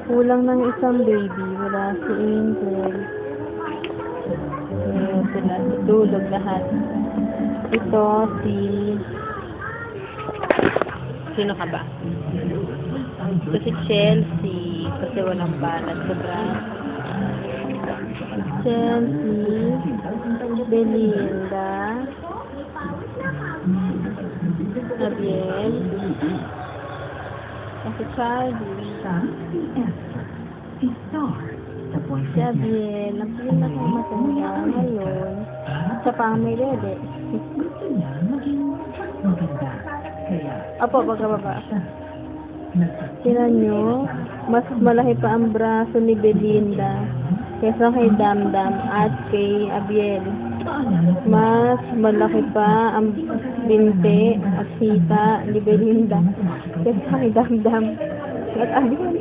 Kulang ng isang baby. Wala si Angel. Sila tutulog lahat. Ito si... Sino ka ba? Ito si Chelsea. Kasi walang balat. Sobrang... Chelsea. Belinda. Abiel. Kasi Charlie. Si Abiel. Ang pinakamatanda ngayon. Sa pamilya. Apo, pagkababa. Tingnan nyo, mas malaki pa ang braso ni Belinda kaysa kay Damdam at kay Abiel. Mas malaki pa ang binte at hita ni Belinda kaysa kay Damdam at Abiel.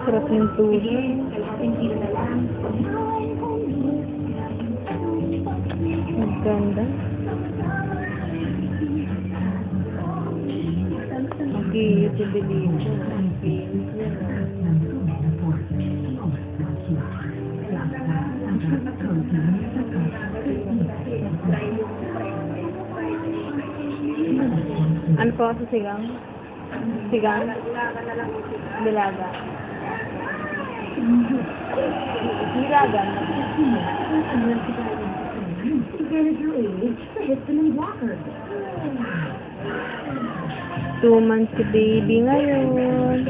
Sarap ng tulog. Ang ganda. Okay, si Belinda. Ano po sa sigang? Sigang? Bilaga. Bilaga. 2 months si baby ngayon.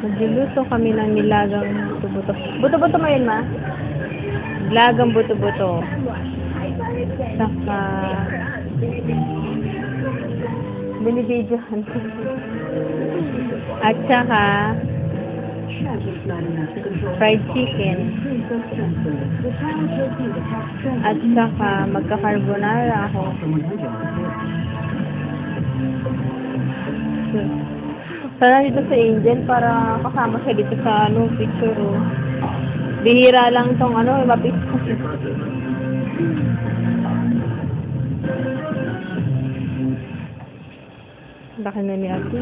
Nagluluto kami ng nilagang buto-buto. Buto-buto mo yun, ma? Nilagang buto-buto. Saka binibidyohan. At saka fried chicken. At saka magka-carbonara ako. Sana dito sa Angel para kasama siya dito sa picture. Bihira lang tong mapis. Laki na ni Ate.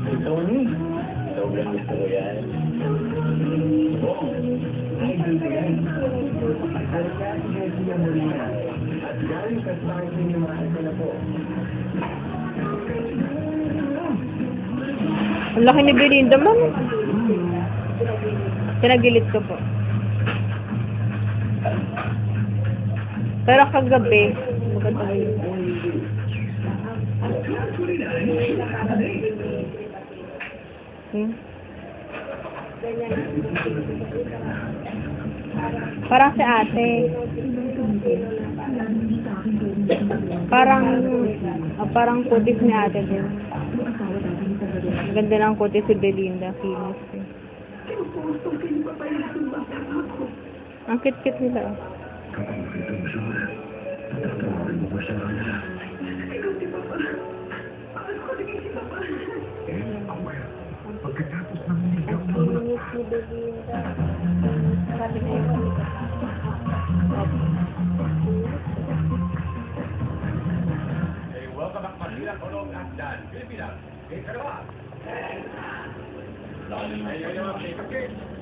Ito ni. Sobrang gusto ko yan. Ay, dito yan. At galing sa starting yung mahal ko na po. Ang laki ni Belinda, ma'am. Pinagilit ko po. Pero kagabi, maganda yun. Parang si ate. Parang kutis ni ate din. Ganda ng kutis si Belinda. Kinis eh. Ang kit-kit nila. Pagkatapos ng ligaw mo na si Belinda. Sabi ko yun. Welcome back, Manila, Colong, at Dan, Pilipinas. Okay, karawa. Ay, ay, ay, ay,